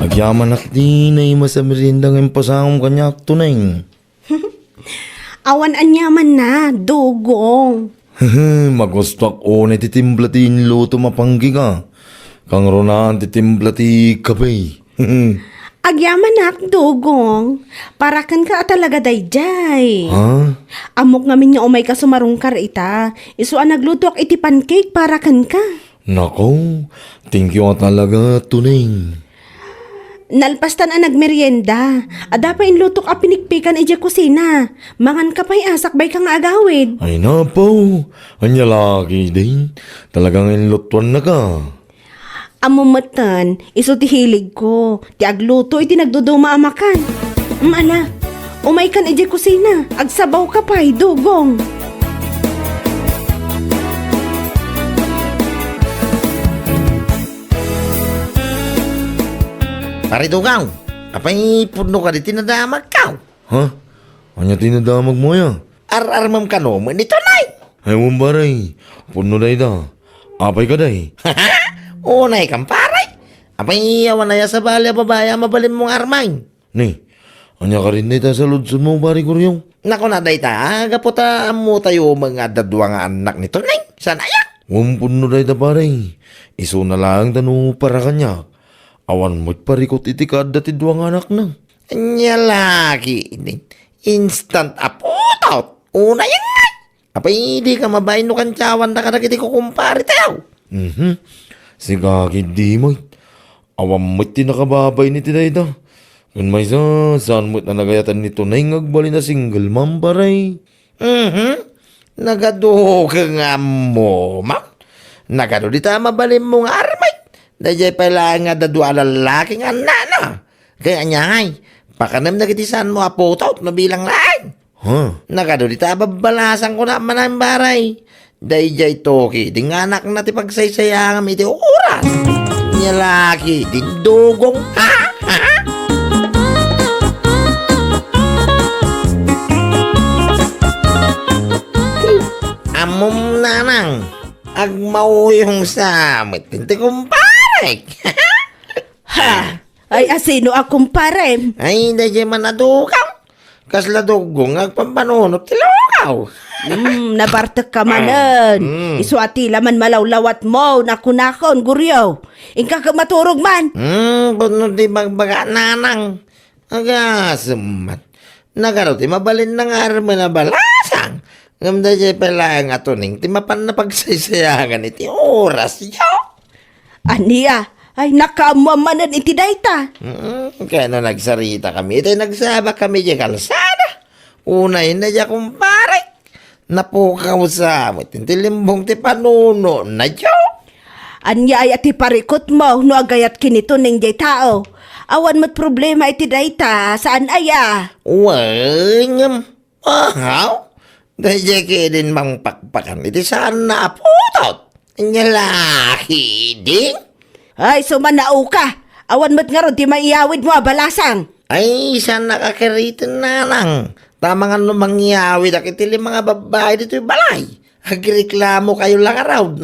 Agyaman at di na ima sa merindang impasangom kanyak tunay. Awan anyaman na, dugong. Magustak o na titimplatin luto mapanggi ka. Kang ronaan titimplati kapay. Agyaman nak, dugong. Parakan ka talaga dayjay. Ha? Amok ngamin nga umay ka sumarungkar ita. Isuan nagluto ak iti pancake parakan ka. Nako, thank you nga talaga tunay. Nalpastan ang nagmerienda. Ada pa inlutok a pinikpikan iti kusina. Mangan ka pa'y asakbay kang agawid. Ay na po, anya laki din. Talagang inlutuan na ka. Amumatan, iso ti hilig ko. Ti agluto iti nagduduma amakan. Ala, umay kan iti kusina. Agsabaw ka pa'y, dugong. Paridugaw, apay puno ka di tinadamag ka. Ha? Anya tinadamag mo ya? Ar-armam ka no, nito nay. Ay mumbaray, puno day da. Apay ka day. Unay kang paray. Apay yawan na ya sa bali babaya mabalim mong armay. Ni, anya ka rin day ta sa ludsod mo bari kuryong. Nako na day ta, gaputa mo tayo mga dadwa nga anak nito nay. Sana ya? Puno day ta paray. Iso na lang tanu para kanya. Awan mo't parikot iti kada ti duwang anak na. Anya lagi, instant upload out. Una yan ngay. Apay di ka mabayin no kantsawan na kadagiti ko kumpare tayo. Si Gagi di mo't. Awan mo't tinakababay ni tiday da. Kung may saan mo't na nagayatan nito na agbali na single mom paray. Nagaduga nga mo, ma. Nagado di ta mabalim mo nga armay. Dajay pala nga dadwa lalaki nga nana. Kaya niya ngay, pakanam nagitisan mo apotaw na bilang lain. Ha? Nagado di ta babalasan ko naman ang baray. Dajay toki, di nga anak na ti pagsaysayang iti oras. Niya laki, di dugong ha? Amom nanang, agmauyong sa amit, tinti kumpare. Ha! Ay asino akong parem. Ay, dahil man nadukaw. Kasla dugong, agpampanunot tilukaw. Nabartek ka manan. Isuati laman malawlawat mo, nakunakon, guryo. Ingka ka maturog man. Puno di bagbaga nanang. Agasumat. Nagaro ti mabalin ng arma na balasang. Ngamda dyan pala nga tuning, ti mapan na pagsaysayangan iti oras yo. Aniya, ay nakamamanan iti dayta. Kaya na nagsarita kami, iti nagsaba kami dyan kalsada. Unay na dyan kumpare. Napukaw sa amin, ti limbong ti panuno na dyan. Anya ay ati parikot mo, no agayat kinito ning jay tao. Awan mo't problema iti dayta, saan aya? Wangam. Ahaw. Dahil kaya din mang pakpakan, iti saan na aputot. Nyalaki ding. Ay, sumanao ka. Awan mo't nga ron, di maiyawid mo abalasang. Ay, saan nakakaritin na lang. Tama nga no mangyawid akitili mga babae dito yung balay. Agreklamo kayo lang araw.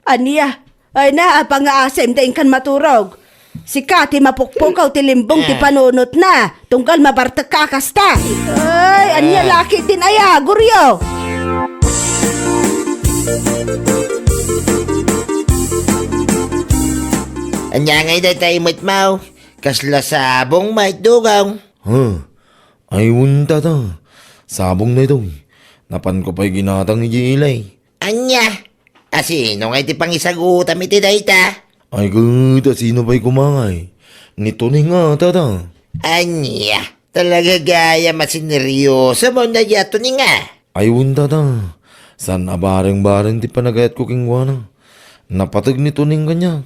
Aniya, ay na, pang-aasem daing kan maturog. Si Kati mapukpukaw tilimbong ti panunot na. Tunggal mabartek kakasta. Ay, anya laki din aya, guryo. Anya ngay day tayo matmaw. Kasla sabong may dugaw. Ha? Ay unta ta. Sabong na ito. Napan ko pa'y ginatang ni Jilay. Anya. Asino ngay ti pangisagutam iti dayta. Ay gud, sino pa'y kumangay? Nito ni nga tata. Anya. Talaga gaya masineryoso mo na yato ni nga. Ay unta ta. San abareng-bareng ti panagayat ko kingwana. Napatag nito ning kanya.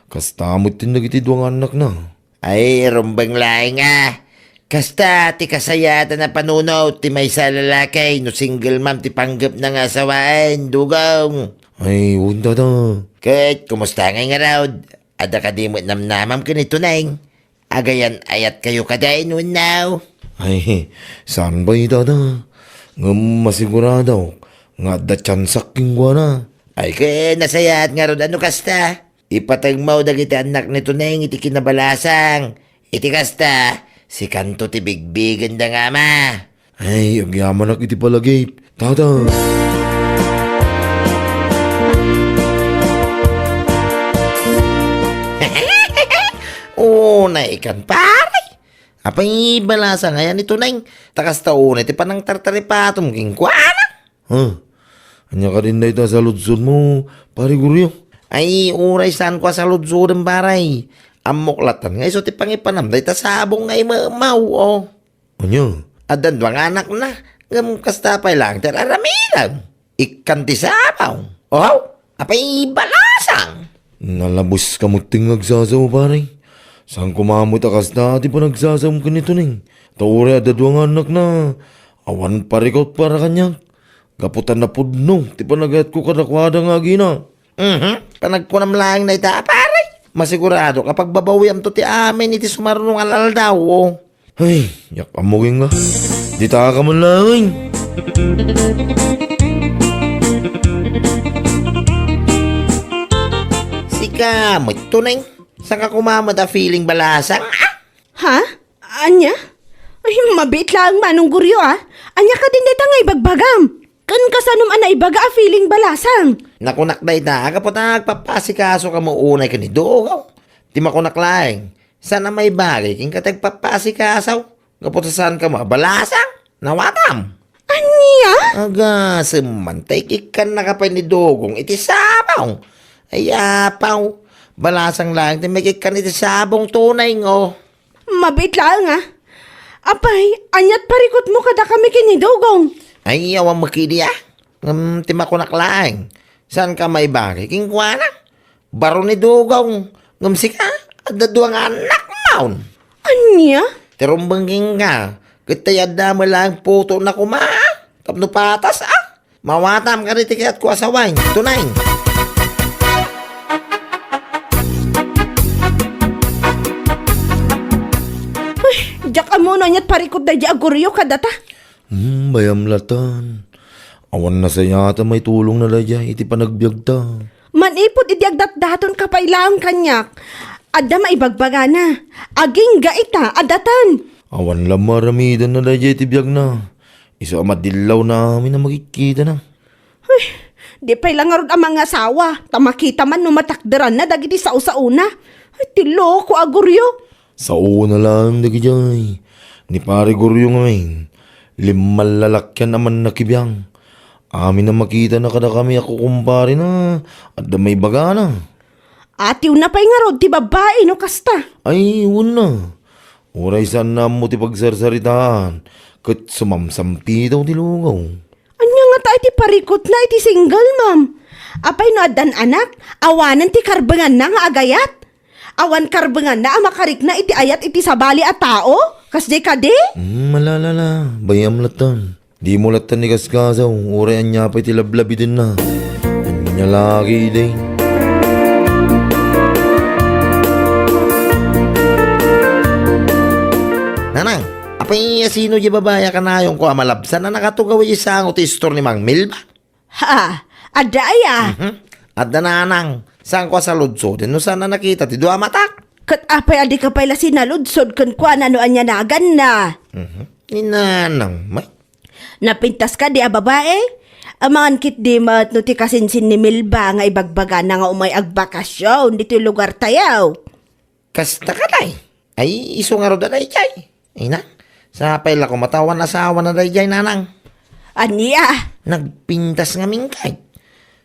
Kastamot tinagitidwang anak na. Ay, rumbang laing nga. Kasta, ti kasayatan na panunaw, ti may sa lalakay, no single mom, ti panggap ng asawaan, dugaw. Ay, unta ta. Kahit, kumusta nga raw? Ada ka di mo namnamam ka nito nang. Agayan ayat kayo kaday nun now. Ay, saan ba tata? Ngam masigurado. Nga da tsansak kingwana. Ay, kaya nasayat nga ron ano kasta. Ipatag mo dagiti anak nito na yung iti kinabalasang. Iti kasta, si kanto ti bigbigan da nga ma. Ay, agyaman ak iti palagay. Tata. Na ikan pare. Apay balasa ngayon ito na yung takas taon iti panang tartaripatom king kuana. Ha? Anya ka din na ito sa lutsod mo, pare Guryo. Ay, uray saan ko sa ludsudan baray. Amoklatan nga iso ti pangipanam da ita sabong nga imamaw o. Anya? Adan duwang anak na. Ngam kastapay lang tararamilan. Ikan ti sabaw. Oh, apay balasang. Nalabos ka mo tingag sasaw, pare. Saan kumamot akas na, di pa nagsasam ka nito ning. Taure adadwang anak na. Awan parikot para kanya. Gaputan na pudno, di pa nagat ko kadakwada nga gina. Panagpunam lang na ita, pare. Masigurado kapag babawiam to ti amin iti sumarunong alal daw, oh. Ay, yak amugin nga. Di ta ka man lang. Sika, mo ito na yung. Saan ka kumamad a feeling balasang? Ha? Anya? Ay, mabit lang manong Guryo Anya ka din dita nga ibagbagam. Kan kasanom ana ibaga a feeling balasang. Nakunak na ita, kapot nagpapasikaso ka mo unay ka ni Dogaw. Di makunak lang. Sana may bagay, king katag papasikasaw. Kapot saan ka mo, balasang? Nawatam. Anya? Aga, semantay ikan na kapay ni Dogong, iti sabaw. Ay, apaw. Balasang lang, ti may ikan iti sabong tunay ngo. Mabit lang Apay, anyat parikot mo kada kami kinidugong. Ay, awang makidi ti makunak lang. Saan ka may bagay, king kuwana? Baro ni Dogong, ngumsika, at daduang anak maun. Anya? Tirumbanging ka, kitayad na mo lang puto na kuma. Tapno patas Mawatam ka rin tikat ko asawain, tunay. Diyak amo no anyat parikot da di Guryo kadata. Bayam latan. Awan na sa yata may tulong na ladya, iti panagbiag ta. Manipot idiagdat daton kapailang kanyak. Adda maibagbaga na. Aging gaita adatan. Awan lang maramidan na ladya, iti biag na. Isa madilaw namin na makikita na. Di pa ilang arod ang mga asawa. Tamakita man numatakderan na dagiti sa una. Ay, tilo ko Guryo. Sa una lang dagijay. Ni pare Guryo ngayon. Limal lalakyan naman nakibiyang. Amin na makita na kada kami ako kumpare na. At may baga na. Atiw na pa'y nga rod ti babae no kasta. Ay, una. Uray saan na mo ti pagsarsaritaan. Kat sumamsampi daw ti lugaw. Anya nga tayo ti parikot na iti single ma'am. Apay no adan anak, awanan ti karbengan na nga agayat. Awan karbengan na makarik na iti ayat iti sabali at tao? Kasdi ka di? Malalala, bayam latan. Di mo latan ni kaskasaw, uray anya pa iti lablabi din na. Anya lagi din. Nanang, apay sino di babaya ka na yung ko amalabsan na nakatugaw yung sangot istor ni Mang Milba? Ha, adaya. At nanang, saan ko sa lutso din no sana nakita ti dua matak? Kat apay adi ka pala sinaludsod kun kwa na no anya nagan na. Ni nanang, may. Napintas ka di babae? Amangan kit di mat no ti kasinsin ni Milba nga ibagbaga na nga umay agbakasyon dito lugar tayaw. Kasta ka day. Ay, iso nga ro da day jay. Ay na, sa pala ko matawan asawa na day jay nanang. Aniya? Nagpintas nga mingkay.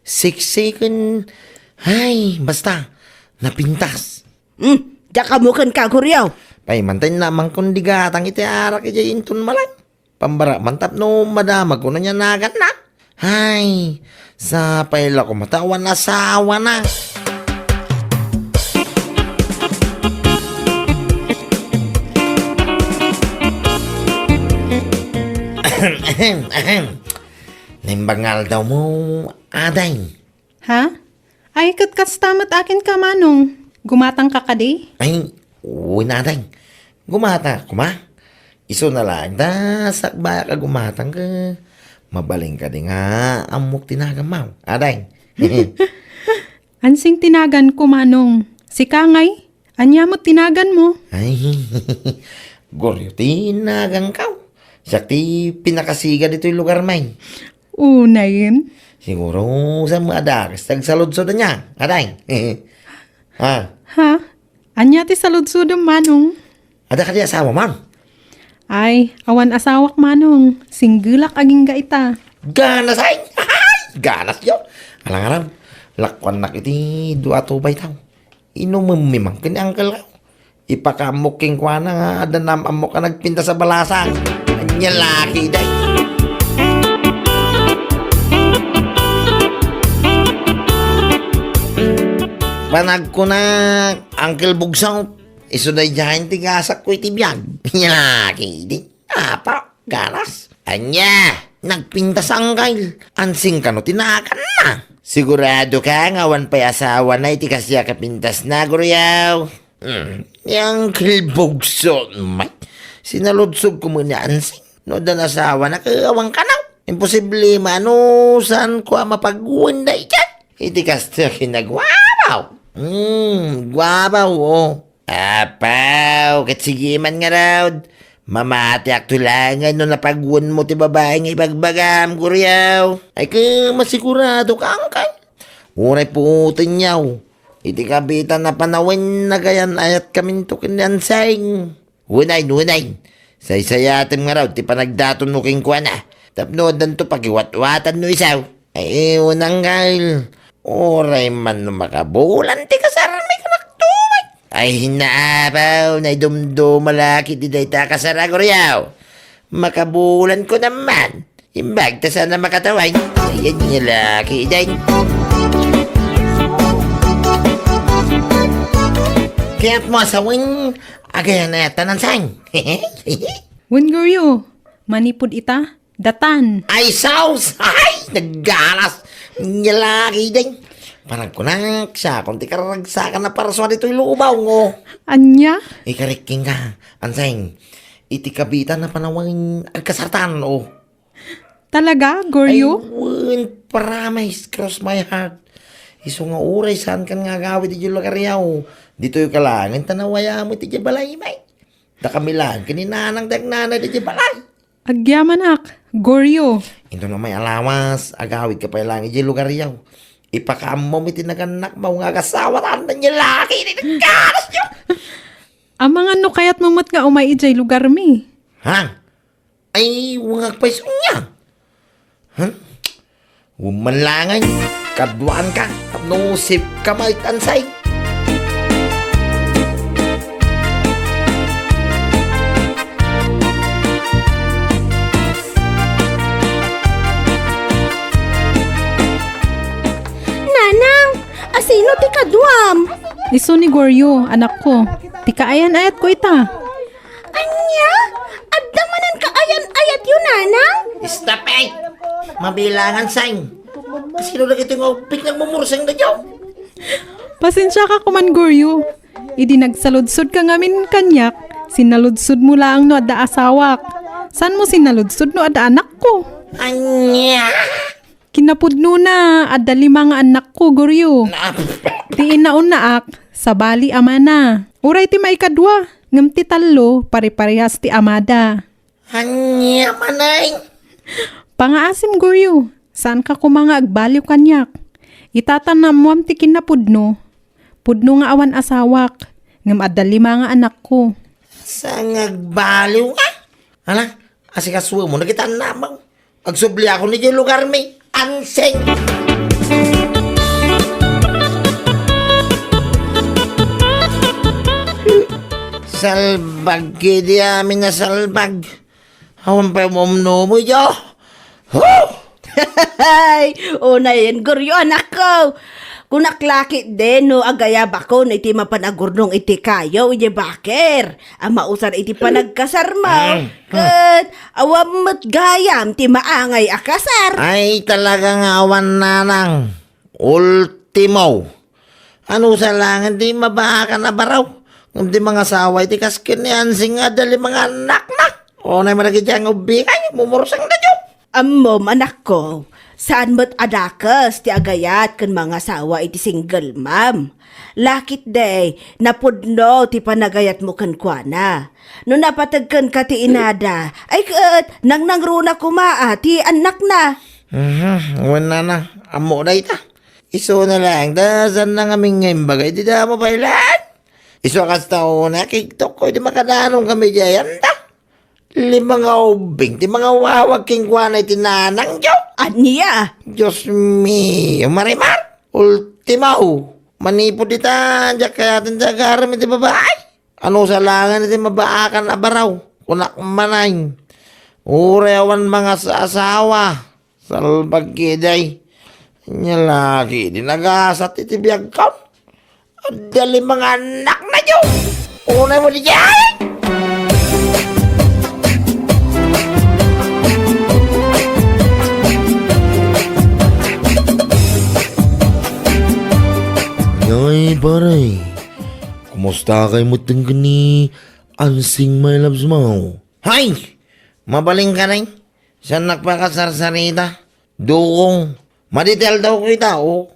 6 second. Ay, basta. Napintas. Diya ka mukan ka Guryo. Pay mantay naman kung digatang iti arak iti intun malang. Pambara mantap no madamag ko na niya nagan na. Ay, sa pala ko matawan asawa na. Nimbangal daw mo, aday. Ha? Ay, katkastamat akin ka, Manong. Gumatang ka kadi? Ay, uwi na aday. Gumata, kuma. Iso na lang, da, sakbaya ka gumatang ka. Mabaling ka din nga, amok tinagamaw. Aday. Ansing tinagan ko manong. Si Kangay, anya mo tinagan mo. Ay, Goryo, tinagang ka. Sakti pinakasiga dito yung lugar may. Una yun. Siguro sa mga adagas, tagsalod-sod na niya. Aday. Ha? Ha? Anya ti saludsudom manong. Ada ka di asawa man. Ay, awan asawak manong. Singgulak aging gaita. Ganas ay. Ganas yo. Alang-alang. Lakwan nak iti dua tubay tao. Inumimimang kini angkel ka. Ipakamuking kwa na nga adanam amok ka nagpinta sa balasang. Anya laki day. Panag ko na Uncle Bugsang isuday dyan tigasak ko itibiyag. Anya laki day. Apa? Ganas. Anya. Nagpinta sa angkal. Ansing ka no tinakan na. Sigurado ka ngawan pa'y asawa na iti kasya kapintas na, guryaw. Yang kilbogso, may. Sinaludsog ko muna ansing. No dan asawa na kawang ka na. Imposible manusan ko mapagguwan na ikan. Iti kasya kinagwabaw. Gwabaw, oh. Apaw, katsigiman nga raw. Mamati aktulangan no napagwon mo ti babae nga ibagbagam, guryaw. Ay ka masigurado ka angkay. Unay putin yaw. Iti kabitan na panawin na gayan ayat kamin to kinyansayng. Unay. Saysayatin nga raw ti panagdaton mo king kwa na. Tapnodan to pagiwat-watan no isaw. Ay unang gail. Oray man no makabulan ti kasaran may kanaktumay. Ay hinaabaw na idumdo malaki di day takasara guryaw. Makabulan ko naman. Imbag ta sana makataway. Ayan niya laki day. Kaya't mo asawin agayan na tanan sang. Wenguryo, manipod ita, datan. Ay saus! Ay! Naggalas! Niya laki day. Parang kunak siya, kung ti karagsakan na para sa dito ilubaw ngo. Anya? Ikariking ka, anseng. Iti kabitan na panawang agkasartan, oh. Talaga, Goryo? Ay, won, promise, cross my heart. Iso nga uray, saan kan nga gawid iti lugaryaw. Dito yung kalangan, tanawaya mo iti balay, may. Da kami lang, kininanang dagnanay iti balay. Agyamanak, Goryo. Ito na may alawas, agawid ka pa lang iti lugaryaw. Ipakaam mo iti naganak mo nga kasawa tandan niya laki, nagkaras nyo. Amang ano kaya't mamot nga umay ijay lugar mi? Ha? Ay, wangag pa iso niya. Ha? Umanlangan, kadwaan ka, tapnosip ka maitansay. Nanang, asino ti kadwam? Iso ni Goryo, anak ko. Tika ayan-ayat ko ita. Anya? Adamanan ka ayan-ayat yun, nanang? Stop eh! Mabilangan sang. Sino lang ito yung upik nagmumursang na dyaw? Pasensya ka kuman, Goryo. Idi nagsaludsod ka ngamin kanyak. Sinaludsod mo lang no ada asawak. San mo sinaludsod no ada anak ko? Anya! Kinapudno na, ada 5 nga anak ko, Goryo. Tiin na unaak, sa bali ama na. Uray ti maikadwa, ngam ti talo, pare-parehas ti amada. Anya manay! Pangaasim, Goryo, saan ka kumanga agbaliw kanyak? Itatanam mo am ti kinapudno. Pudno nga awan asawak, ngam ada 5 nga anak ko. Saan nagbaliw ka? Hala, asikasuwa mo, nakitaan namang. Agsubli ako ni yung lugar may anseng. Salbag, kidi amin na salbag. Awan pa yung mo yo. Ay, una yan, Goryo, anak ko. Kung naklaki din, no, agayab ako na iti mapanagurnong iti kayo, iti baker. Ang mausar iti panagkasarmaw. Kat, awam gayam, ti maangay akasar. Ay talagang awan nanang. Ultimo. Ano sa langan di mabaka na baraw. Kung di mga saway ti kaskin ni ansing nga dali mga anak na. O na yung malagi diyang ubikay, mumursang na dyo. Amom, anak ko, Saan mo't adakas ti agayat kan mga sawa iti single ma'am. Lakit day, napudno ti panagayat mo kan kuana. No napatagkan ka ti inada, ay kaat, nang nangruna kumaa, ti anak na. Wala na. Amo na ita. Iso na lang. Dasan na kaming ngayon bagay. Di na mo pa ilan. Iso kas tao na. Kiktok ko. Di makadanong kami dyan. Da. Limang ubing. Di mga wawag kingkwa na itinanang Diyo. Anya? Diyos me. Marimar. Ultimaw. Manipod dita. Diyak kaya tindagarami di babae. Ano sa langan iti mabaakan abaraw. Kunak manay. Urewan mga sa asawa. Salbag kiday. Nya lagi. Dinagasat iti biyag ka. At dali mga anak na Diyo. Unay mo di dyan. Ngay, paray. Kumusta kay mo tingin ni Ansing my loves mo? Hay! Mabaling ka na Saan nagpakasarsarita? Dukong. Maditel daw kita, oh.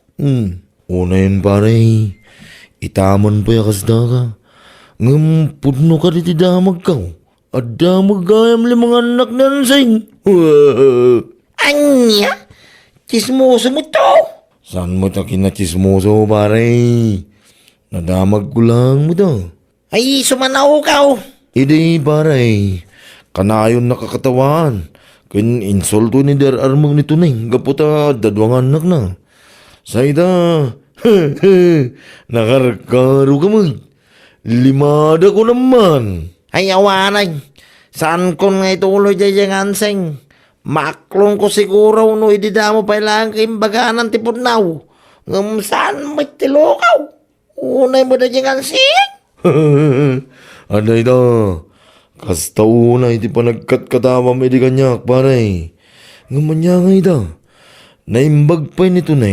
Una yun, paray. Itaman pa yakas da ka. Ngam, pudno ka diti damag ka. At damag gayam limang anak na Ansing. Anya? Chismoso mo to. Saan mo ta kinachismoso, paray? Nadamag ko lang mo daw. Ay, sumanaw ka, oh. Hindi, paray. Kanayon nakakatawan. Kun insulto ni Der Armang nito na gaputa dadwang anak na. Sayda, nakarkaro ka mo. Limada ko naman. Ay, awanay. Saan ko nga ituloy dyan yung anseng? Maklong ko siguro no ididamo pa ilang kaimbagaan ng tipudnaw. Ngam saan may tilokaw? Unay mo na yung anseng? Aday da. Kasta una iti pa nagkatkatama may di kanyak paray. Ngamanya ngay da. Naimbag pa nito na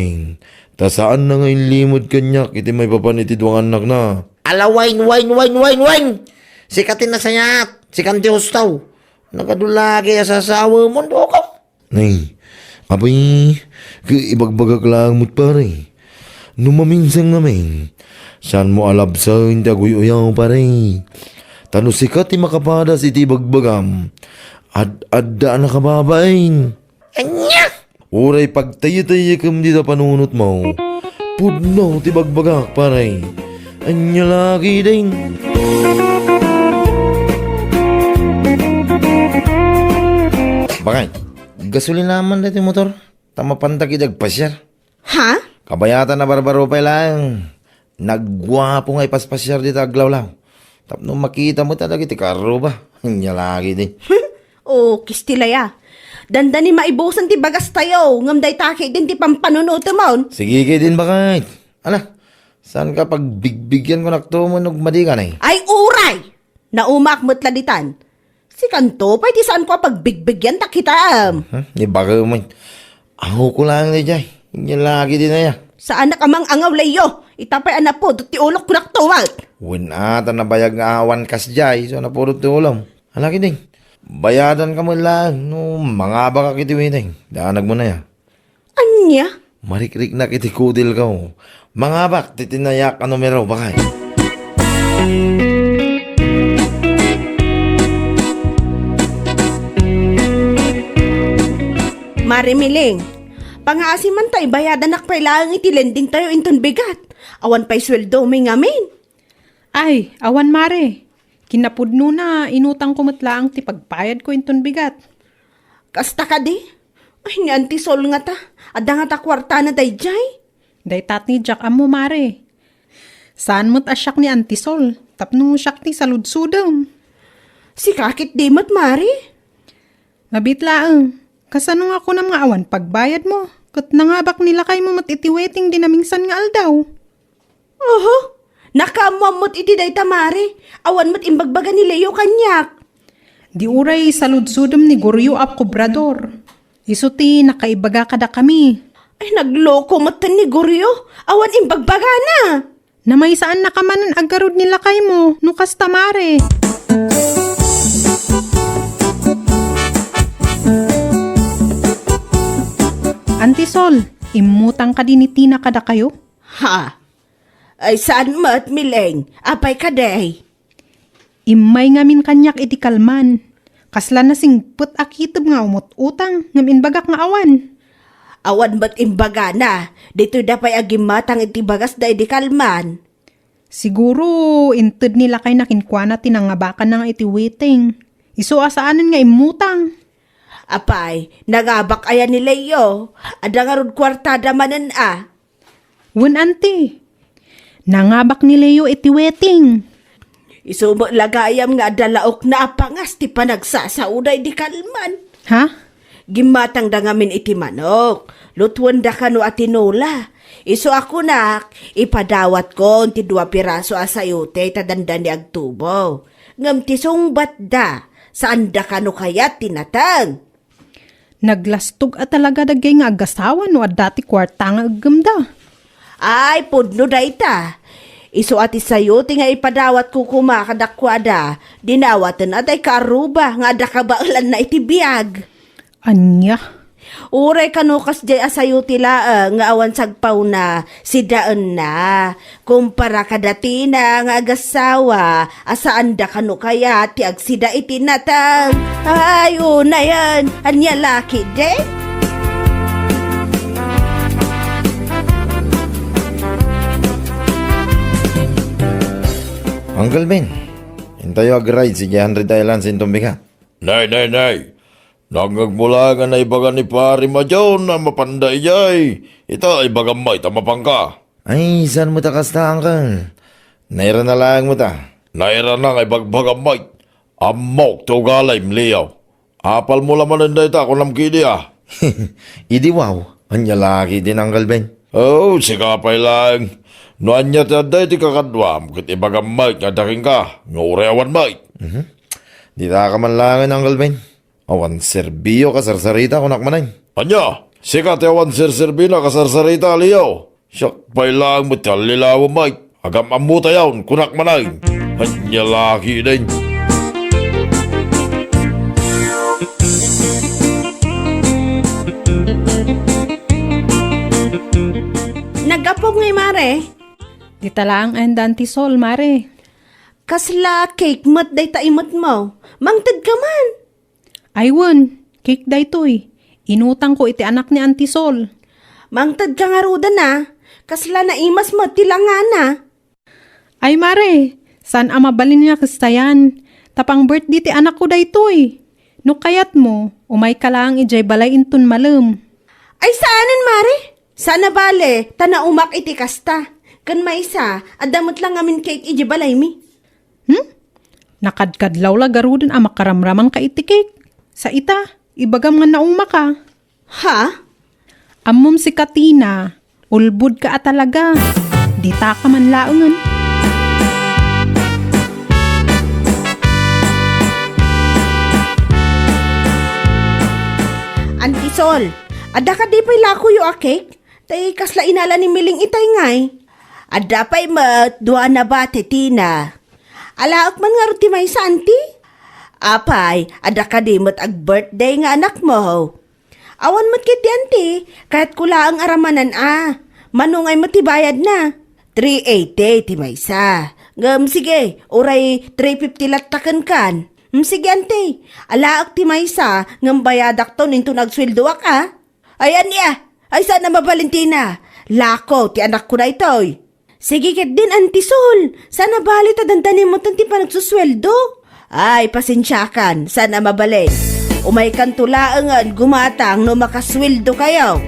ta saan na ngayon limod kanyak iti may papan iti duwang anak na. Ala, wine. Sikatin na sayat. Sikan ti hustaw. Nakadulagi sa asawa mo do ko. Nay, abay, ibagbagak lang mo't pare. Numaminsang namin, saan mo alabsa hindi aguy-uyaw pare. Tano sikat ti makapadas iti bagbagam, ad-adda na kababain. Anya? Uray pagtayo-tayo kam dito panunot mo, pudno ti bagbagak pare. Anya lagi din. Bakay, gasolin naman dito yung motor. Tama pantakidag pasyar. Ha? Kabayatan na barbaro pa lang. Nagwapo nga ipaspasyar dito aglaw-law. Tapno makita mo talaga iti karo ba? Nya lagi din. O, kistilaya. Dandani maibusan ti bagas tayo. Ngamday taki din ti pampanunuto mo. Sige kayo din bakay. Ala, saan ka pag bigbigyan ko naktumanog madi ka na Ay, uray! Naumak mo't laditan. Si Kanto, pwede saan ko pagbigbigyan takitam. Di baga mo. Ako ko lang na dyan. Nya lagi din na ya. Sa anak amang angaw layo. Itapay anak po, ti ulok ko naktumat. Win ata na bayag nga awan kas jay. So napurot ti ulam. Halaki din. Bayadan ka mo lang. No, mga baka kitiwiting. Daanag mo na ya. Anya? Marikrik na kiti kudil ka mo. Mga bak, titinayak ano meron bakay. Marimiling. Pangasiman tayo, bayadan nak pailangang itilending tayo inton bigat. Awan pa'y sweldo may ngamin. Ay, awan mare. Kinapudno na, inutang ko matlaang ti pagpayad ko inton bigat. Kasta ka di? Ay, ni Auntie Sol nga ta. Ada nga ta kwarta na day jay. Day tat ni Jack amo mare. Saan mo't asyak ni Antisol? Tapno syak ti saludsudam. Si kakit di mo't mari. Mabitlaang. Kasano nga ko na mga awan pagbayad mo? Kat nangabak nila kay mo matitiweting dinamingsan nga aldaw. Oho, nakamamot iti day tamari. Awan mo't imbagbaga ni Leo kanyak. Di uray saludsudam ni Goryo ap Kubrador. Isuti nakaibaga kada kami. Ay, nagloko mo't ni Goryo. Awan imbagbaga na. Na may saan nakamanan agarod nila kay mo, nukas tamare. Sol, imutang ka din ni Tina kada kayo? Ha? Ay saan mat mileng? Apay ka day? Imay ngamin kanyak iti kalman. Kasla na sing put akitob nga umot utang, ngamin bagak nga awan. Awan ba't imbaga na? Dito dapay agimatang iti bagas da di kalman. Siguro, inted nila kay nakinkwana tinangabakan na nga iti waiting. Iso asaanan nga imutang. Apay, nagabak ayan ni Leo. Ada nga rod kwartada manan Wen ante, nangabak ni Leo iti waiting. Isumo lagayam nga dalaok na apangas ti panagsasaunay di kalman. Ha? Gimatang da ngamin iti manok. Lutwan da kano atinola. Iso ako nak, ipadawat ko ti 2 piraso asayote tadanda ni agtubo. Ngam ti sungbat da, saan da kano kaya tinatang? Naglastog at talaga dagay nga agasawan no at dati kwarta nga aggamda. Ay, pudno da ita. Iso ati sayote nga ipadawat ko kumakadakwada. Dinawatan at ay karuba nga da kabaalan na iti biyag. Anya? Uray kanukas jay asayo tila nga awan sagpaw na si daan na. Kumpara kadati na nga agasawa, asaan da kanu kaya ti agsida itinatang. Ay, una yan, anya laki de? Uncle Ben, hintayo ag-ride si 100 Islands in Tumbiga. Nay. Nangagmula nga na ibaga ni pari madyon na mapanday jay. Ita ibagamay tamapang ka. Ay, saan mo ta kasta, Uncle? Naira na lang mo ta. Naira na nga ibagbagamay. Amok to galay mliyaw. Apal mo laman na ita kung namkidi Idi wow, anya laki din, Uncle Ben. Oh, sikapay lang. No anya taday ti kakadwam. Kit ibagamay nga daking ka. Ngureawan may. Di ta ka man langan, Uncle Ben. Awan serbiyo ka sarsarita ko nakmanay. Anya, sikat yawan sir-sirbi na kasarsarita liyaw. Siyak pay lang mo talilaw may. Agam amuta yawn kunak manay. Anya laki din. Nagapog ngay mare. Di talaang andan ti Sol, mare. Kasla cake mat day taimot mo. Mangtad ka man. Aywan, cake day toy. Inutang ko iti anak ni Auntie Sol. Mangtad ka nga ruda na. Kasla na imas mat tilangan na. Ay mare, saan mabalin niya kastayan? Tapang birthday ti anak ko day toy. No kayat mo, umay ka lang ijay balay intun malem. Ay saanan mare? Sana bale, tana umak iti kasta. Kan maisa, adamot lang amin cake iji balay mi. Nakadkadlaw la garuden makaramraman ka iti cake. Sa ita, ibagam nga nauma ka. Ha? Ammom si Katina, ulbud ka talaga. Di ta ka man laungan. Auntie Sol, ada ka di pa'y lako yu a cake? Tay kasla inala ni Miling itay ngay. Ada pa'y mat, dua na ba tetina? Alaak man nga ruti may sa auntie? Apay, ada ka di mat ag birthday nga anak mo. Awan mat kiti auntie, kahit kula ang aramanan manungay matibayad na. 380 ti may sa. Ngam sige, oray 350 latakan kan. Sige auntie, alaak ti may sa, ngam bayadak to ninto nagsweldoak Ayan niya, ay sana mabalintina. Lako, ti anak ko na itoy. Sige ket din, Auntie Sol. Sana bali ta dandanin mo tanti pa nagsusweldo. Ay, pasensyakan. Sana mabalik. Umay kan tulaangan, gumatang no makasweldo kayo.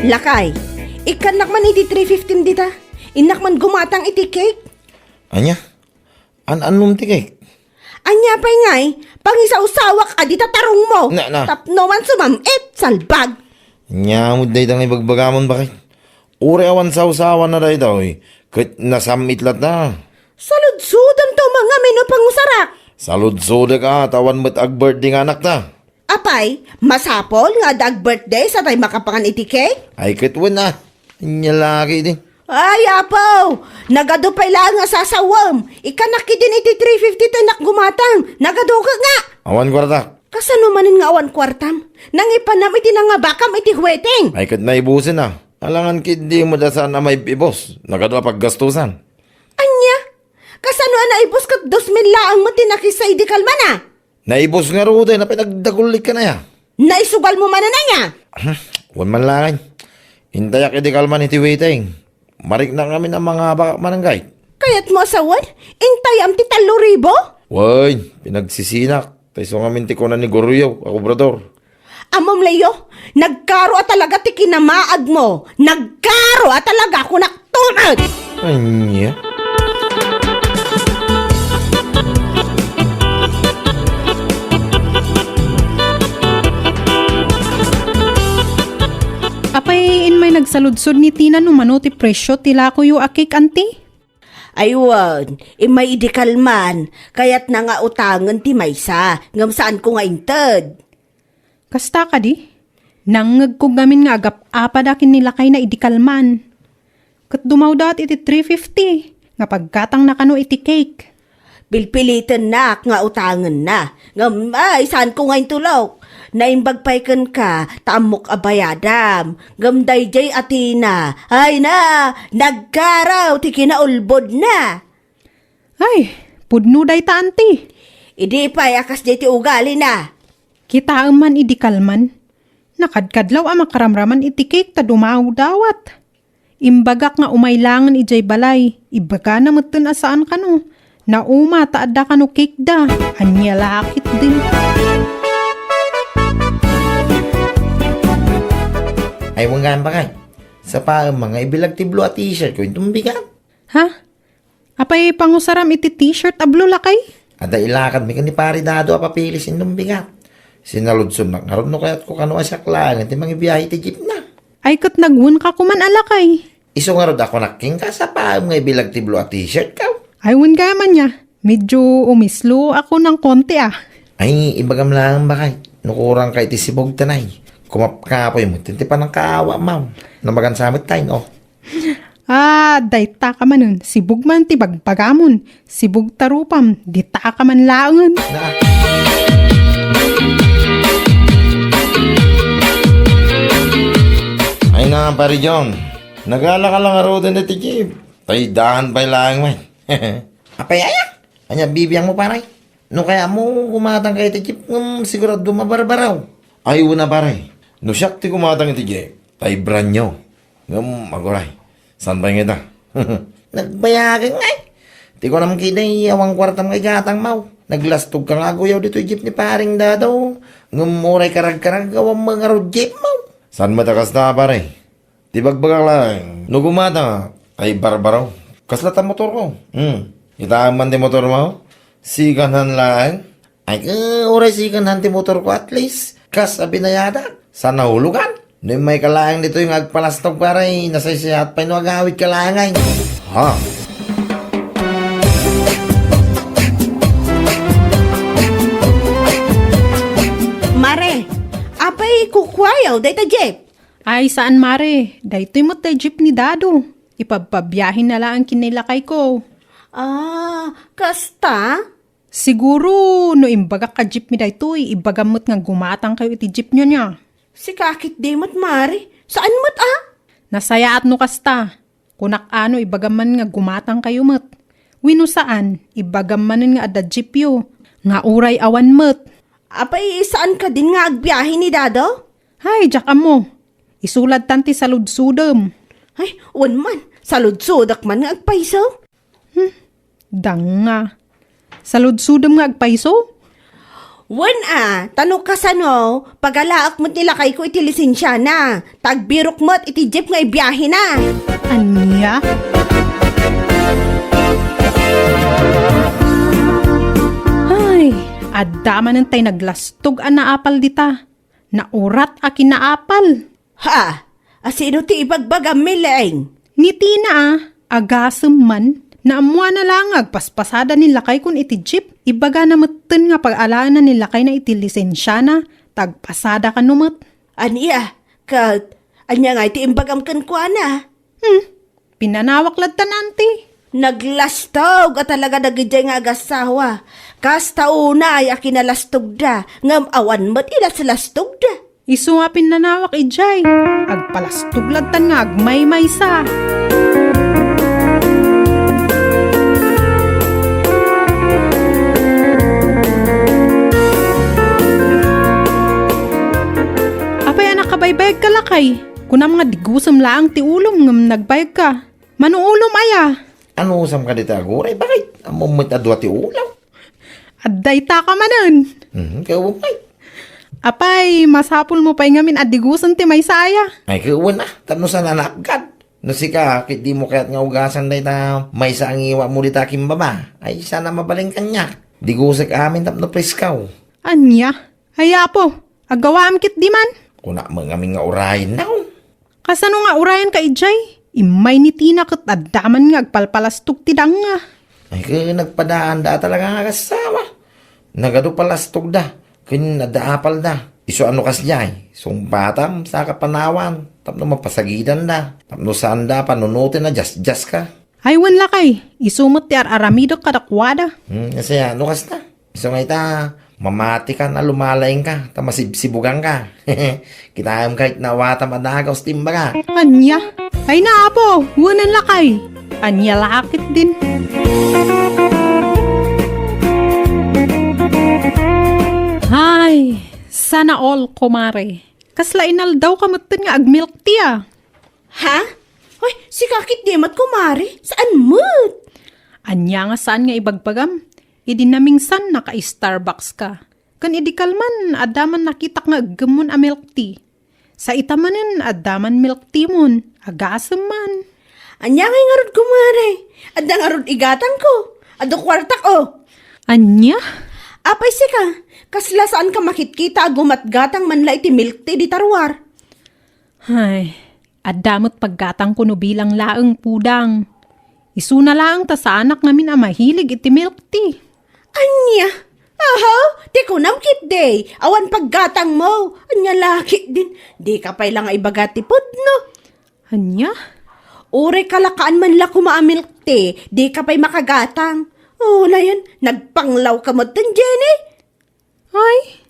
Lakay, ikanak man iti 315 dita. Inak man gumatang iti cake. Anya? An-anum ti cake? Anya pa'y ngay, pangisaw-sawak adita tarong mo. Na. Tapno man sumamit, salbag. Anya mo day tang ibagbagamon bakit? Uri awan sausawan na day daw Kahit nasamit lat na. Saludsudan to mga mino pangusarak. Salud-sude ka, tawan mo't ag-birthday nga anak ta. Apay, masapol nga dag birthday sa tay makapangan iti cake? Ay kitwan na. Anya laki din. Ay, apaw! Nagadupay lang nga sasawam. Ikanaki din iti 350 tanak gumatang. Nagaduga nga. Awan kwarta. Kasano manin nga awan kwartam? Nang ipanam iti nga bakam iti huweteng. Ay kat na ibusin na. Alangan kid di mo dasan na may ibos. Nagadwa paggastusan. Anya? Kasano na ibus kat 2,000 laang mo tinakisa idi kalmana? Naibos nga ro na pinagdagulik ka na ya. Naisugal mo man na nga. Wan man lang. Intayak iti kalman iti waiting. Marik na kami ng mga baka mananggay. Kaya't mo asawan? Intay am ti 3,000? Way, pinagsisinak. Taiso nga minti ko na ni Goroyo, ako brador. Amom Leo, nagkaro at talaga ti kinamaag mo. Nagkaro at talaga ako naktunad. Anya? Apay in may nagsaludsod ni Tina no mano ti presyo tila ko yu akik anti. Aywan, imay idikalman, kaya't na nga utangan ti maysa, ngam saan ko nga inted. Kasta ka di? Nangag ko gamin nga agap apadakin nila kay na idikalman. Kat dumaw dat iti 350 nga pagkatang nakano iti cake. Pilpilitan na nga utangan na, ngam ay saan ko nga intulok. Naimbagpaykan ka, tamok abayadam, gamday jay atina, ay na, nagkaraw, ti kinaulbod na. Ay, pudno day ta anti. Idi pa'y akas jay ti ugali na. Kita man idikalman. Nakadkadlaw ang makaramraman iti cake ta dumaw dawat. Imbagak nga umaylangan ijay balay, ibaga na matun asaan kano. Nauma taadda kano cake da, anya lakit din. Ay mga bakay. Sa pa mga ibilag ti blue at t-shirt ko itong bigat. Ha? Apay pangusaram iti t-shirt ablo lakay? Ada ilakad mi ni pari dado papilis itong bigat. Sinaludson na karon no kayat ko kano asyak lang ti mga biyahe ti jeep na. Ay kat nagwun ka kuman alakay. Iso nga rod ako naking ka sa pa mga ibilag ti blue at t-shirt ka. Ay wun gaman niya. Medyo umislo ako ng konti ah. Ay ibagam lang bakay. Nukurang kay ti sibog tanay. Kumapkapoy mo, tinti pa ng kaawa, ma'am. Namagan sa amit tayo, oh. Ah, dayta ka man nun. Sibug man ti bagpagamon. Sibug tarupam, dita ka man laangan. Na. Ay na, pari John. Nagala ka lang aro din na ti Jeep. Tay dahan pa lang, man. Apay, ayak. Anya, bibiyang mo, paray. No kaya mo kumatang kay ti Jeep, sigurado mabarbaraw. Ay, una, paray. No siyak ti kumatang iti Jeep. Tay brand nyo. Ngam, maguray. San ba yung ita? Nagbayagan nga eh. Di ko naman kinay awang kwartam kay gatang mau. Naglastog ka nga guyaw dito jeep ni paring dadaw. Ngumuray karag-karag awang mga road jeep mau. San matakas na pare? Di bagbagak lang. No gumata ay barbaraw. Kaslata motor ko. Itaan man di motor mo. Sikanhan lang. Ay uray sikanhan ti motor ko at least. Kas abinayada. San nahulugan? No may kalaang dito yung agpalastog pare. Nasaysayat pa yung agawit kalangay. Ha? Mare, apay kukwayaw, day ta jeep. Ay, saan mare? Daytoy mo tay jeep ni Dado. Ipagpabiyahin na lang ang kinilakay ko. Ah, kasta? Siguro, no imbaga ka jeep mi daytoy, ibagamot nga gumatang kayo iti jeep nyo niya. Si kakit dimot, Mare. Saan mo't Nasaya at no kasta. Kunak ano, ibagaman nga gumatang kayo mat. Wino saan, ibagamanin nga ada jeep yo. Nga uray awan mat. Apay, saan ka din nga agbiyahe ni Dado? Hay, jak mo. Isulad tanti sa ludsudem. Ay, wan man. Saludsudak man nga agpaiso. Danga. Sa ludsudem nga agpaiso? Wan tanong ka sano, pagalaak mo't nilakay ko iti lisensya na. Tagbirok mo't iti jeep nga ibiyahe na. Anya? Ay, addaman ng tay naglastog ang naapal dita. Naurat a kinaapal. Ha? Asino ti ibagbagam mileng? Ngiti na agasem man. Naamuan na lang agpaspasada nila kay kun iti jeep. Ibaga na matan nga pag-alaan na nila kay na iti lisensya na. tagpasada ka numot. Aniya, kat, anya nga iti imbagam kan kwa na. Pinanawak ladtan anti. Naglastog at talaga nagijay nga agasawa. Kas tauna ay akinalastog da, ngam awan mo't ilaslastog da. Isu nga pinanawak ijay. Agpalastog ladtan nga agmay-may sa. Apay anak kabaybayag ka lakay. Kuna mga digusam laang ti ulom ngam nagbayag ka. Manuulom aya. Ano usam ka dito aguray? Bakit? Amumit adwa ti ulaw. Adday ta ka manan. Kaya umay. Apay, masapul mo pa'y ngamin at digusan ti may saya. Ay, kawan na. Tapno sa nanakad. Nasika, kit di mo kaya't nga ugasan day na may sa ang iwa mo dita kimbaba. Ay, sana mabaling kanya. Di gusak amin tapno preskaw. Anya? Haya po, agawaam kit di man. Kuna mga aming nga urayin na. Kasano nga urayan ka ijay? Imay ni Tina kat addaman nga agpalpalastog ti dang nga. Ay, kaya nagpadaan da talaga nga kasama. Nagado palastog da. Kaya nadaapal da. Iso ano kas jay. Sungpatam sa kapanawan. Tapno mapasagidan da. Tapno saan da panunutin na just ka. Ay wan lakay, isumot ti aramido kadakwada. Kasi ano kas na. Iso nga ita, mamati ka na lumalaing ka. Tamasibsibugan ka. Kitayam kahit nawatam adagaw timba ka. Anya? Ay na apo, wanan lakay. Anya lakit din. Ay, sana all kumare. Kasla inal daw kamutin nga agmilk tiya. Ha? Hoy, si kakit di mat kumari. Saan mo't? Anya nga saan nga ibagbagam? Idi naming san naka-Starbucks ka. Kan idi kalman, adaman nakita nga gamon a milk tea. Sa itamanin, adaman milk tea mon. Agasam man. Anya ngay nga rod kumari. Adda nga rod igatang ko. Ado kwartak o. Anya? Apay si ka. Kasla saan ka makitkita gumatgatang manla iti milk tea di tarwar. Ay, adamot paggatang ko no bilang laeng pudang. Isuna laang ta sa anak ngamin ang mahilig iti milk tea. Anya? Ahaw, di ko namkit day. Awan paggatang mo. Anya laki din. Di ka pa'y lang ibagat ti pudno. Anya? Ure kalakaan man la kumaamilk tea. Di ka pa'y makagatang. Oh, na yan. Nagpanglaw ka mo din, Jenny. Ay,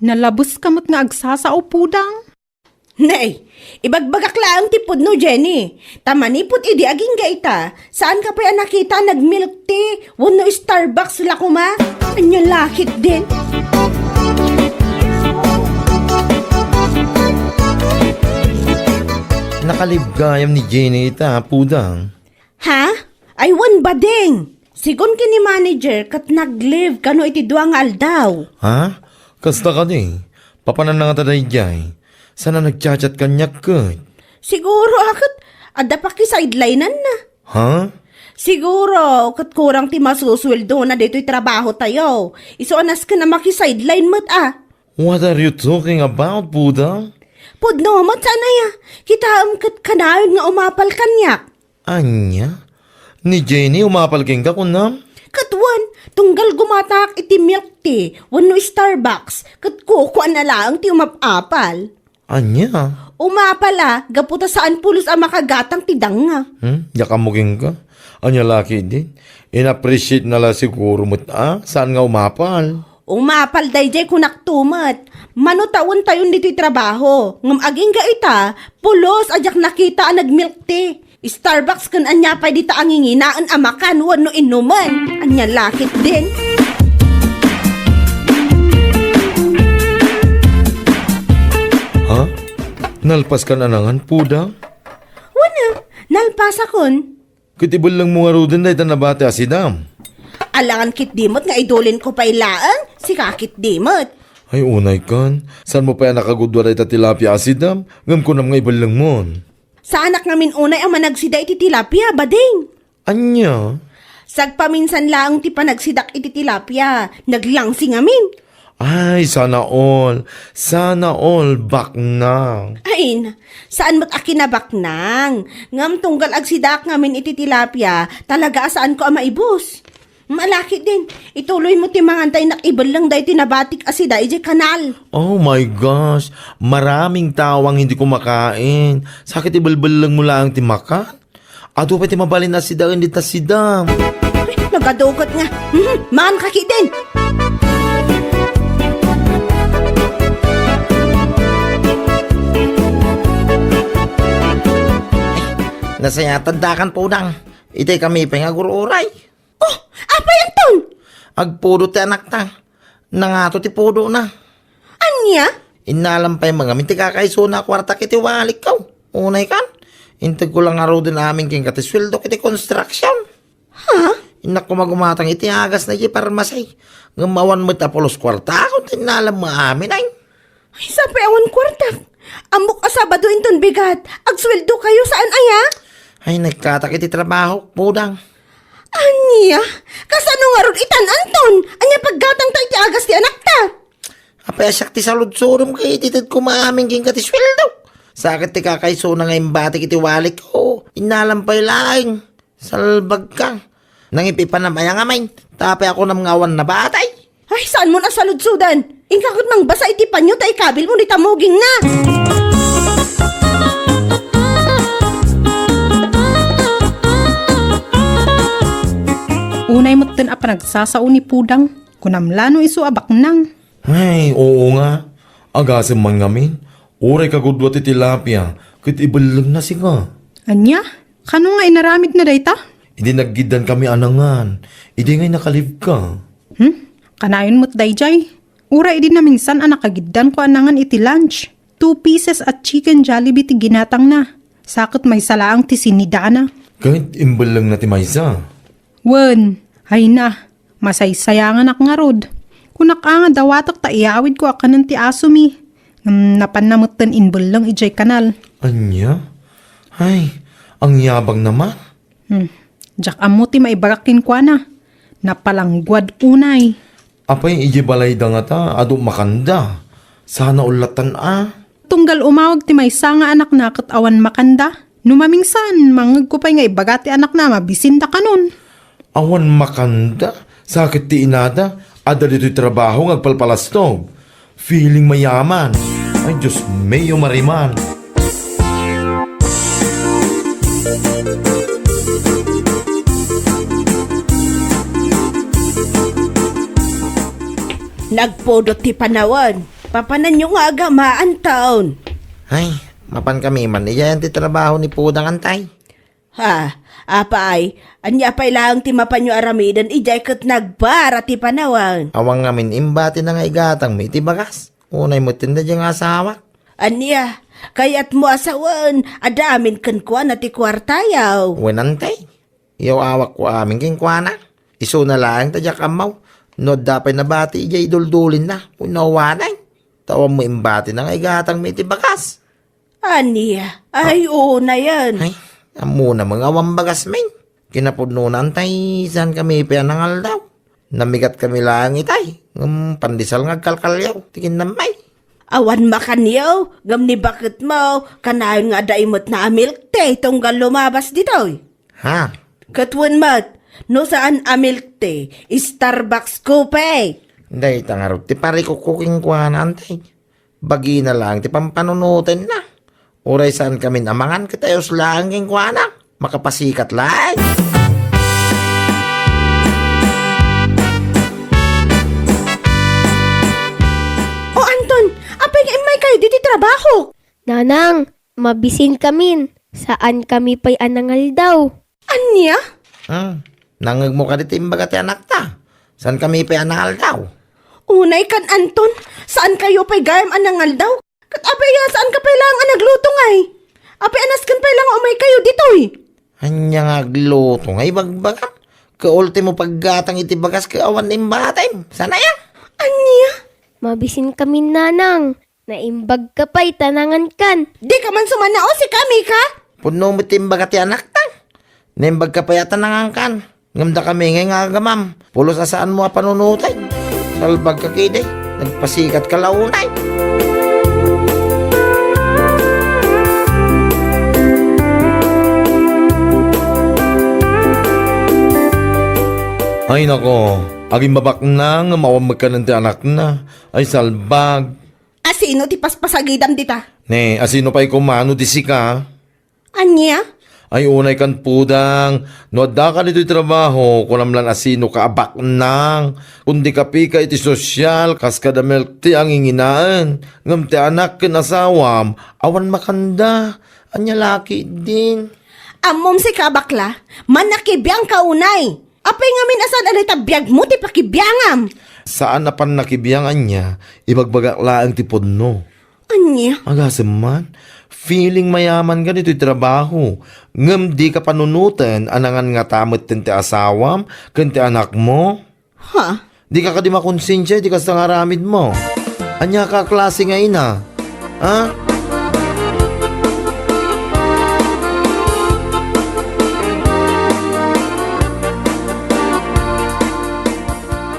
nalabos kamot nga agsasao pudang. Nay, ibagbagak laang tipod no, Jenny. Tamanipot idi aging gaita. Saan ka pa nakita nagmilk tea? Wano Starbucks la kuma? Anya lakit din. Nakalibgayam ni Jenny ita, pudang. Ha? Ay wan bading. Sigon kini manager kat nag-live kano iti duang aldaw. Ha? Kasta ka di. Papanan na nga taday jay. Sana nagchat-chat kanyak ka. Siguro akat ada pa ki sidelinean na. Ha? Siguro kat kurang ti masusweldo na dito'y trabaho tayo. Iso anas ka na maki-sideline mat ah. What are you talking about, pudang? Pudno mat sana ya. Kita kat kanayon nga umapal kanyak. Anya? Ni Jenny, umapalking ka kunam? Katwan, tunggal gumatak iti milk tea, wano Starbucks, kat kukuan na lang ti umapapal. Anya? Umapala, gaputa saan pulos ang makagatang tidang nga. Yakamuging ka? Anya laki din? In-appreciate na la siguro mo saan nga umapal? Umapal dayjay kunak tumat. Manutawon tayo dito'y trabaho. Ngam aging gaita, pulos ajak nakita ang nagmilk tea. Starbucks kan anya pa dita ang inginaan amakan wano inuman. Anya lakit din. Ha? Nalpas ka na nangan, pudang? Wana, nalpasa kon. Kitibol lang mga rudin na itanabate asidam. Alangan kit dimot nga idolin ko pa ilaan, si kakit dimot. Ay unay kan, saan mo pa yan nakagudwa na tilapia asidam? Ngam ko na mga ibalang mon. Sa anak ngamin unay ang managsida iti tilapia, bading. Anya? Sagpaminsan lang ti panagsidak iti tilapia, naglangsi ngamin. Ay, sana all, back na. Ay, saan mo't akinabak nang? Ngam tunggal agsidak ngamin iti tilapia, talaga saan ko ang maibos. Malaki din. Ituloy mo ti mangantay na ibal lang dahi tinabatik asida ije kanal. Oh my gosh, maraming tawang hindi kumakain. Sakit ibalbal lang mula ang timakan. Ato pa ti mabalin na sida hindi ta sida. Ay, nagadugot nga. Man kaki din. Nasaya tandakan po nang. Itay kami pengagururay. Oh, apa yan ton? Agpudo ti anak ta. Nangato ti pudo na. Anya? Inalampay mga minti kakaiso na kwarta kiti walik kaw. Unay kan. Intag ko lang araw din amin king katisweldo kiti construction. Ha? Inak ko magumatang iti agas na iti parmasay. Ngamawan mo tapolos kwarta ako tinalam mo amin ay. Ay, sabi awan kwartak. Amok asabado inton bigat. Agsweldo kayo saan aya? Ay nagkatak iti trabaho pudang. Anya? Kasano nga ron itan Anton? Anya paggatang ta iti agas ti anak ta? Apay asyak ti saludsurum kay ititid ko maamin king katisweldo. Sakit ti kakaiso na ngayon batik iti walik ko. Inalampay laing. Salbag ka. Nangipipan na maya nga main. Tapay ako ng ngawan na batay. Ay, saan mo na saludsudan? Ingkakot mang basa iti panyo ta ikabil mo ni tamuging na. Unay mo tin apa nagsasao ni Pudang. Kunamlano isu abak nang. Ay, oo nga. Agasem man ngamin. Uray kagudwa ti tilapia. Kit ibalang na siya. Anya? Kano nga inaramid na dayta? Hindi naggidan kami anangan. Hindi ngay nakalib ka. Kanayon mo't dayjay. Uray din na minsan nakagiddan ko anangan iti lunch. 2 pieces at chicken Jollibee ti ginatang na. Sakot may salaang ti sinidana. Kahit imbalang na ti Maysa. Wen, hay na. Masaysayangan ak nga rod. Kunak nga dawatak ta iawid ko akanan ti asumi. Napannamutan inbal lang ijay kanal. Anya? Ay, ang yabang naman. Jak amo ti maibarakin kwa na. Napalangguad unay. Apay ijibalay da nga ta, ado makanda. Sana ulatan Tunggal umawag ti maysa nga anak na ket awan makanda. Numamingsan, mangag ko pa'y nga ibagati anak na mabisinda kanon. Awan makanda, sakit ti inada, ada dito'y trabaho ngagpalpalastog. Feeling mayaman. Ay Diyos, mayo mariman. Nagpodot ti panawan. Papanan nyo nga agamaan taon. Ay, mapan kami man. Iyan ti trabaho ni Pudang antay. Ha, apay, anya pay lang ti mapanyo aramidan ijay ket nagbara ti panawan. Awang ngamin imbati na nga igatang may ti bagas. Unay mo tinda diyang asawa. Anya, kayat mo asawan, adamin kan kwa na ti kwartayaw. Wenantay. Iyaw awak ko amin king kwana. Iso na lang tadyak amaw. No dapay na bati ijay duldulin na. Unawanay. Tawang mo imbati na nga igatang may ti bagas. Anya, ay oo na yan. Ay, amo na mga wambagas men. Kinapudno na antay, saan kami pianangal daw. Namigat kami lang itay. Pandisal nga kalkalyaw, tingin na may. Awan makanyaw, gam ni bakit mo, kanayon nga daimot na milk tea, tunggal lumabas ditoy. Ha? Katwan mat, no saan a milk tea, Starbucks coupe. Day, tangarot, ti pari ko cooking kwa na antay. Bagi na lang, ti pampanunutin na. Uray saan kami namangan, kitayos lang king kwa na. Makapasikat lang. O Anton, apay nga imay kayo diti trabaho. Nanang, mabisin kamin. Saan kami pa'y anangal daw? Anya? Nangag mo ka dito imbaga ti anak ta. Saan kami pianangal daw? Unay kan Anton, saan kayo pa'y gayam anangal daw? Kat apay saan ka pa'y lang nagluto ngay? Apay anas kan pa'y lang umay kayo ditoy. Anya nga gluto nga ibagbaga. Kaultimo paggatang iti bagas kaawan imbatay. Sana ya? Anya? Mabisin kamin nanang. Naimbag ka pa'y tanangan kan. Di ka man sumanao si kami ka? Puno mo timbaga ti anak ta. Naimbag ka pa yata nangangkan. Ngamda kami ngay nga gamam. Pulos asaan mo panunutay. Salbag ka kide. Nagpasikat ka launay. Ay nako, aging babak na nga mawamag ka ng ti anak na. Ay salbag. Asino ti paspasagidam dita? Ne, asino pa'y kumano di sika? Anya? Ay unay kan pudang, no adda ka dito'y trabaho, kunamlan asino ka abak nang, kundi ka pika iti sosyal, kas kadamel ti ang inginaan, ngam ti anak ken asawam, awan makanda, anya laki din. Amom si kabakla, manakibiyang ka unay. Apay ngamin asan alay tabiyag mo ti pakibiyangam. Saan na pan nakibiyangan niya, ibagbagak laang ti podno. Anya? Agasem man, feeling mayaman ka dito'y trabaho, ngam di ka panunutan, anangan nga tamot tin ti asawam, ken ti anak mo. Ha? Di ka di makonsensya, di ka sa ngaramid mo. Anya ka klase nga ina? Ha?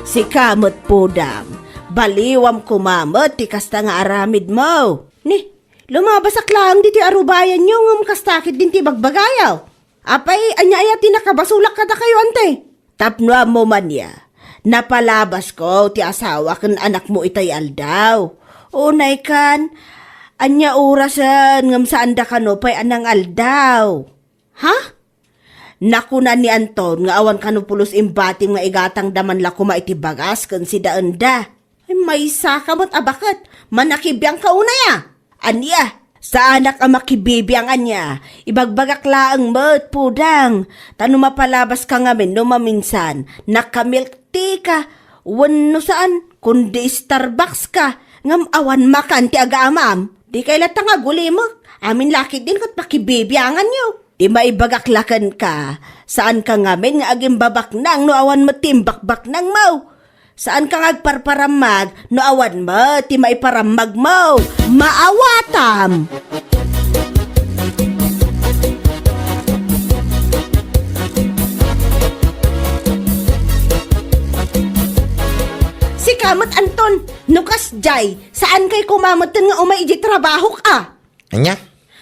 Si kamot pudam, baliwam kumamot ti kasta nga aramid mo. Ni, lumabasak lang di ti arubayan nyo ngam kastakit din ti bagbagayaw. Apay, anya aya ti nakabasulak kada kayo ante. Tapno mo man ya, napalabas ko ti asawa kan anak mo itay aldaw. Unay kan, anya orasan ngam saan da kano pay anang aldaw. Ha? Nakunan ni Anton nga awan kanupulos imbating nga igatang daman la kuma iti bagas kan si daenda. Ay may sakamot abakat, manakibiyang ka unaya. Anya, sa anak ang makibibiyang anya, ibagbagak laang mo't pudang. Tano mapalabas ka ngamin no maminsan, nakamilk tea ka, wano saan, kundi Starbucks ka, ngam awan makan ti agaamam. Di kay latang aguli mo, amin laki din kat pakibibiyangan nyo. Di maibagaklakan ka, saan ka ngamin nga aging babak nang no awan mo timbakbak nang mo? Saan ka ngagparparamag no awan mo ti maiparamag mo? Maawatam! Si Kamot Anton, nukas jay, saan kay kumamotan nga umaiji trabaho ka? Anya?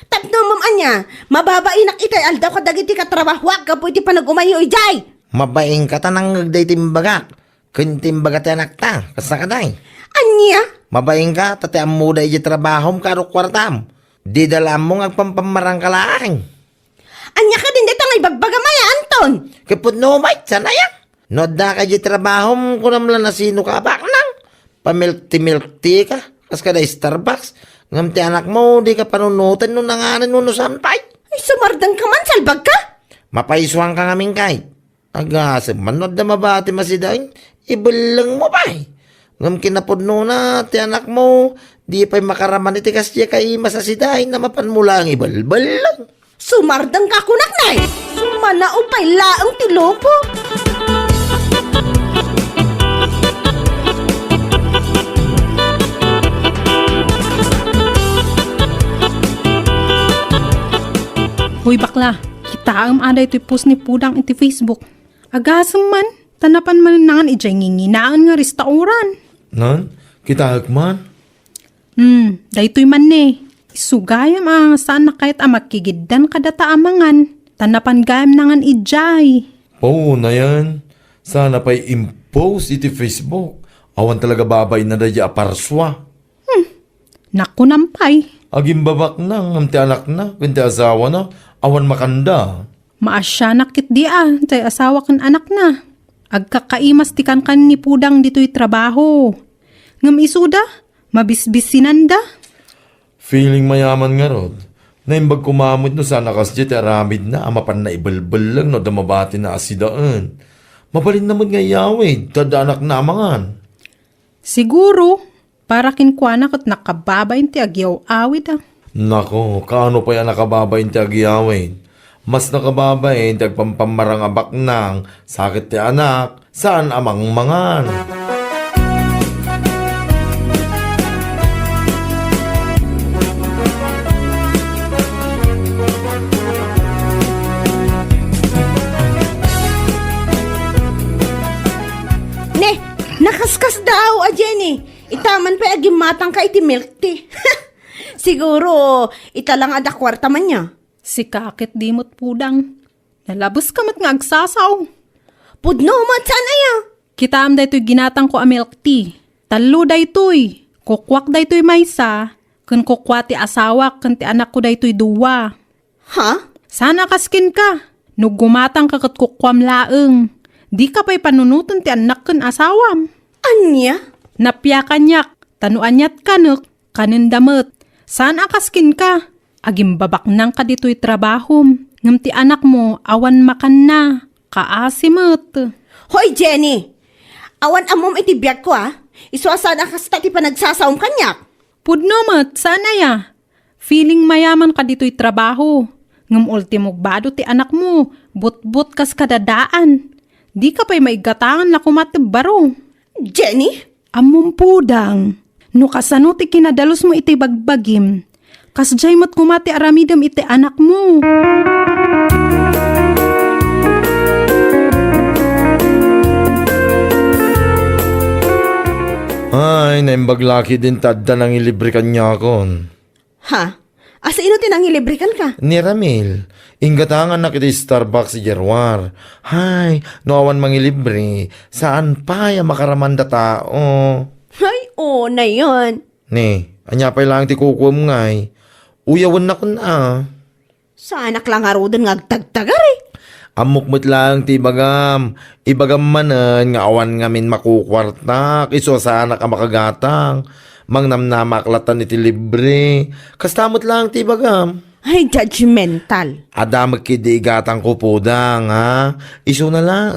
Tapno mom anya, mababainak itay aldaw ka dagiti katrabahwag ka po iti panag-umayo ijay. Mabaing ka tanang nagday timbagak. Kun timbagak ti anak ta, kasta ka day. Anya? Mabaing ka, tati ang muda iti trabahom karo kwartam. Di dalam mo ngagpampamarang kalaang. Anya ka din detang ibagbagamaya, Anton. Kaput no may, sana yan. No da ka iti trabahom kunamlan na sino ka bak nang. Pamilk ti ka, kas ka day Starbucks. Ngam ti anak mo, di ka panunutan nung nanganan nung sampay. Ay, sumardang ka man, salbag ka. Mapaiswang ka ngamin kay. Agasem, manod na mabati masidain, ibalang mo pa eh. Ngam kinapudno na, ti anak mo, di pa'y makaraman iti kasya kay masasidain na mapanmula ang ibalbal lang. Sumardang ka kunak na eh. Sumanao pa'y laang tilopo. Hoy bakla, kita ang aday to'y post ni Pudang iti Facebook. Agasam man, tanapan man nangan ijay nginginaan nga restauran. Nan, kita man. Daytoy man ne. Isugayam saan na kahit makigiddan kada taamangan. Tanapan gayam nangan ijay. Oo na yan. Sana pa'y impose iti Facebook. Awan talaga babay na dadya aparswa. Naku nampay. Aging babak na, ngam ti anak na, kunti asawa na, awan makanda. Maasya nakit di tay asawa kan anak na. Agkakaimas ti kan ni Pudang dito'y trabaho. Ngam isuda, mabisbis sinanda. Feeling mayaman nga rod. Naimbag kumamot no sana kasya ti aramid na, amapan na ibalbal lang no damabati na asidaan. Mabalin naman nga yawid, tada anak na amangan. Siguro, para kinkwanak at nakababayin ti agyaw awid Nako, kaano pa yan nakababayin ti agyawid? Mas nakababayin ti agpampamarangabak ng sakit ti anak, saan amang mangan? Ne, nakaskas daw a Jenny. Itaman pa aging matang ka iti milk tea. Siguro, italang ada kwarta man niya. Si kakit dimot Pudang. Nalabos ka mat nga agsasaw. Pudno mo saan aya? Kita am daytoy ginatang ko a milk tea. Talo daytoy. Kukwak daytoy maysa. Kun kukwa ti asawa kun ti anak ko daytoy duwa. Ha? Sana kaskin ka. No gumatang ka kat kukwam laeng. Di ka pa'y panunutan ti anak kun asawam. Anya? Napya kanyak. Tanuanyat kanuk. Kanindamet. Sana kaskin ka. Agim babak nang ka dito'y trabahom. Ngam ti anak mo awan makan na. Kaasimet. Hoy, Jenny! Awan amom itibiyag ko Iswasan kasta ti panagsasaom kanyak. Pudnomet, sana ya. Feeling mayaman ka dito'y trabaho. Ngam ultimog bado ti anak mo. But-but kas kadadaan. Di ka pa'y maigatangan na kumatibaro. Jenny? Amom pudang. No kasano ti kinadalos mo iti bagbagim. Kasjay mat kumati aramidam iti anak mo. Ay, naimbaglaki din tadda nang ilibre kanya kon. Ha? Asa ino tinangilibrikan ka? Ni Ramil, inggatangan na kita Starbucks si Jerwar. Hay, noawan mangilibre, saan pa ya makaramanda tao? Ay, na yon. Ni, anya pa lang ti kukum ngay. Uyawan na kun Sa anak lang arudan ngagtagtagari. Amok mo't lang ti bagam. Ibagam manan nga awan ngamin makukwartak. Iso sana ka makagatang. Mang namnamaklatan iti libre. Kastamot lang ti bagam. Ay, judgmental. Ada magkidigatang ko podang, ha? Iso na lang,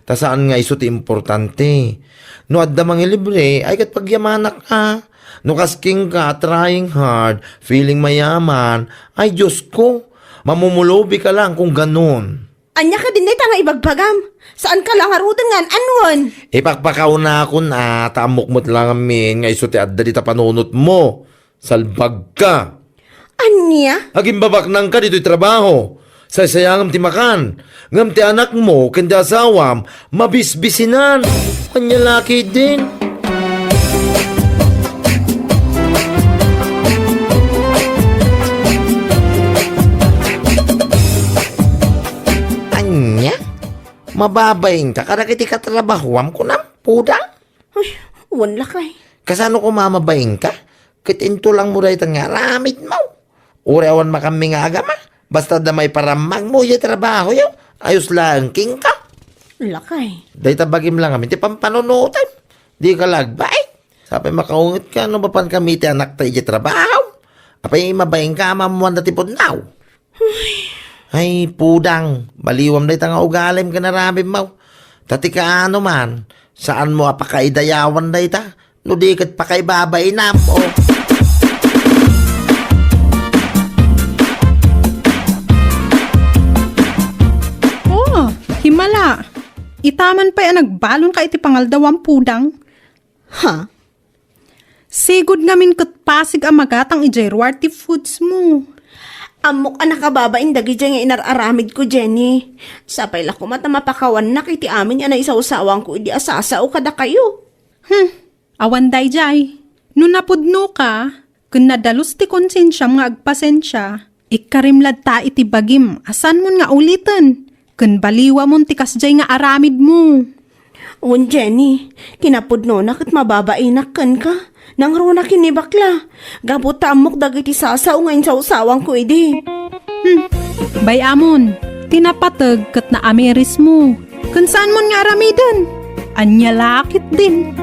tasaan nga iso ti importante. No adda mangi libre, ay kat pagyamanak ka. No kasking ka, trying hard, feeling mayaman, ay Diyos ko, mamumulobi ka lang kung ganun. Anya ka din nga ibagbagam. Saan ka lang arudan nga anwon? Ipakpakaw na ako na, tamok mo't lang amin, nga iso ti adda di ta panunot mo. Salbag ka. Anya? Aging babak nang ka dito'y trabaho. Saysayangam ti makan. Ngam ti anak mo, kanda asawam, mabisbisinan. Kanya laki din. Anya? Mababayin ka, karakiti katrabahuam ko na, pudang. Ay, wala kay. Kasano ko mamabayin ka? Kitinto lang mo dahil nga ramit mo. Urewan makami nga agama. Basta da may paramang mo yung trabaho yun. Ayos lang king ka. Wala kay. Dahil tabagim lang kami. Ti pampanunutan. Di ka lagbay. Sabi makaungit ka. No bapan kami ti anak tayo yung trabaho. Apay mabayin ka mamuan na tipod now. Ay pudang. Baliwam dahil nga ugalim ka na ramit mo. Tati ka ano man. Saan mo apakaidayawan dahil ta? No di kat pakaibabay na mo. Himala. Itaman pa yan nagbalon ka iti pangaldawang pudang. Ha? Sigod ngamin kat pasig ang magatang ijerwarty foods mo. Amok anak kababain dagi dyan nga inararamid ko, Jenny. Sapay la ko mata mapakawan na kiti amin yan na isaw-sawang ko idi asasao kada kayo. Awan day jay. No napudno ka, kun nadalos ti konsensyam nga agpasensya, ikarimlad ta iti bagim, asan mo nga ulitin? Kun baliwa mo ti kasjay nga aramid mo. Un, Jenny, kinapudno na kat mababainak kan ka. Nang runa kinibakla. Gabot amok dagiti sasaw ngayon saw-sawang ko idi. Bayamon, tinapatag kat na ameris mo. Kun saan mo nga aramidan? Anya lakit din.